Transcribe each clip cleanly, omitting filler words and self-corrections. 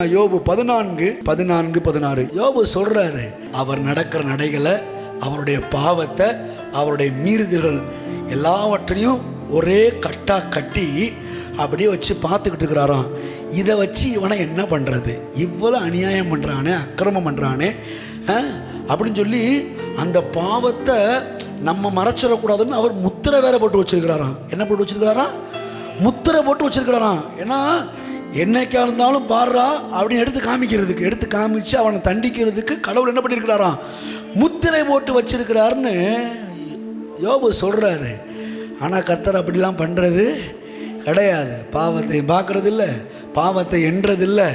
யோபு 14:16 யோபு சொல்றாரு, அவர் நடக்கிற நடைகளை, அவருடைய பாவத்தை, அவருடைய மீறுதல்கள் எல்லாவற்றையும் ஒரே கட்டா கட்டி அப்படியே வச்சு பார்த்துக்கிட்டு இருக்கிறாராம். இதை வச்சு இவனை என்ன பண்ணுறது, இவ்வளோ அநியாயம் பண்ணுறானே, அக்கிரமம் பண்ணுறானே அப்படின்னு சொல்லி அந்த பாவத்தை நம்ம மறைச்சிடக்கூடாதுன்னு அவர் முத்திரை வேற போட்டு வச்சிருக்கிறாராம். என்ன போட்டு வச்சிருக்கிறாராம்? முத்திரை போட்டு வச்சிருக்கிறாராம். ஏன்னா என்னைக்கா இருந்தாலும் பாடுறா அப்படின்னு எடுத்து காமிச்சு அவனை தண்டிக்கிறதுக்கு கடவுள் என்ன பண்ணியிருக்கிறாராம்? முத்திரை போட்டு வச்சிருக்கிறாருன்னு யோபு சொல்கிறாரு. ஆனால் கர்த்தர் அப்படிலாம் பண்ணுறது கிடையாது. பாவத்தை பார்க்கறது இல்லை, பாவத்தை எண்றதில்லை,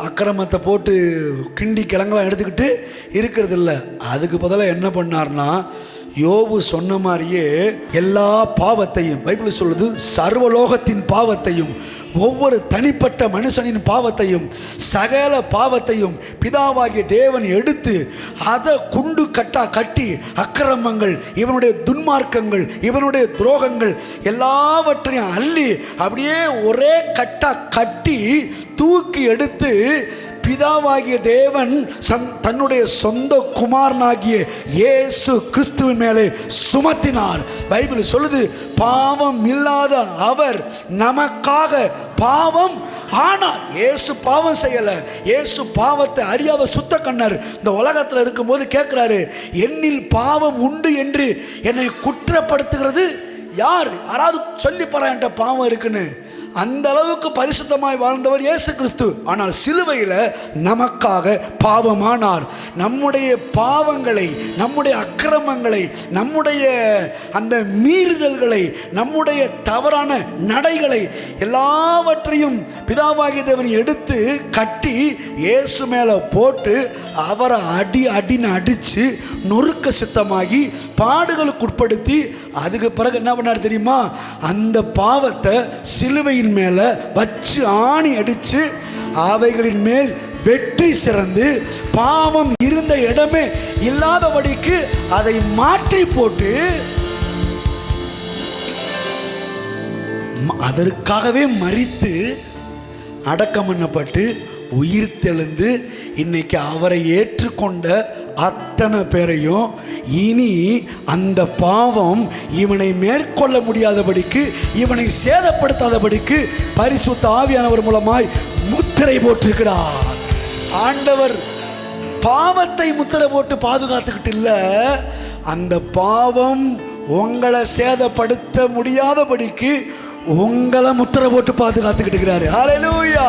அக்கிரமத்தை போட்டு கிண்டி கிழங்கெல்லாம் எடுத்துக்கிட்டு இருக்கிறது இல்லை. அதுக்கு பதிலாக என்ன பண்ணார்னா, யோபு சொன்ன மாதிரியே எல்லா பாவத்தையும், பைபிள் சொல்லுது, சர்வலோகத்தின் பாவத்தையும், ஒவ்வொரு தனிப்பட்ட மனுஷனின் பாவத்தையும், சகல பாவத்தையும் பிதாவாகிய தேவன் எடுத்து அதை குண்டு கட்டா கட்டி, அக்கிரமங்கள், இவனுடைய துன்மார்க்கங்கள், இவனுடைய துரோகங்கள் எல்லாவற்றையும் அள்ளி அப்படியே ஒரே கட்டா கட்டி தூக்கி எடுத்து பிதாவாகிய தேவன் தன்னுடைய சொந்த குமாரனாகிய இயேசு கிறிஸ்துவின் மேலே சுமத்தினார். பைபிள் சொல்லுது, பாவம் இல்லாத அவர் நமக்காக பாவம் ஆனார். இயேசு பாவம் செய்யலை, இயேசு பாவத்தை அறியாத சுத்த கண்ணர். இந்த உலகத்தில் இருக்கும்போது கேட்குறாரு, என்னில் பாவம் உண்டு என்று என்னை குற்றப்படுத்துகிறது யார்? யாராவது சொல்லி பாரு என்கிட்ட பாவம் இருக்குன்னு. அந்த அளவுக்கு பரிசுத்தமாய் வாழ்ந்தவர் இயேசு கிறிஸ்து. ஆனால் சிலுவையில் நமக்காக பாவமானார். நம்முடைய பாவங்களை, நம்முடைய அக்கிரமங்களை, நம்முடைய அந்த மீறுதல்களை, நம்முடைய தவறான நடைகளை எல்லாவற்றையும் பிதாவாகிய தேவன் எடுத்து கட்டி இயேசு மேலே போட்டு அவரை அடின்னு அடித்து நொறுக்க சித்தமாகி பாடுகளுக்கு உட்படுத்தி, அதுக்கு பிறகு என்ன பண்ணார் தெரியுமா? அந்த பாவத்தை சிலுவையின் மேலே வச்சு ஆணி அடித்து அவைகளின் மேல் வெற்றி சிறந்து பாவம் இருந்த இடமே இல்லாதபடிக்கு அதை மாற்றி போட்டு அதற்காகவே மரித்து அடக்கம் பண்ணப்பட்டு உயிர் தெழுந்து இன்னைக்கு அவரை ஏற்றுக்கொண்ட அத்தனை பேரையும் இனி அந்த பாவம் இவனை மேற்கொள்ள முடியாதபடிக்கு, இவனை சேதப்படுத்தாதபடிக்கு பரிசுத்த ஆவியானவர் மூலமாய் முத்திரை போட்டிருக்கிறார். ஆண்டவர் பாவத்தை முத்திரை போட்டு பாதுகாத்துக்கிட்டு இல்லை, அந்த பாவம் உங்களை சேதப்படுத்த முடியாதபடிக்கு உங்களை முத்திரை போட்டு பாதுகாத்துக்கிட்டு இருக்கிறாரு. ஹல்லேலூயா.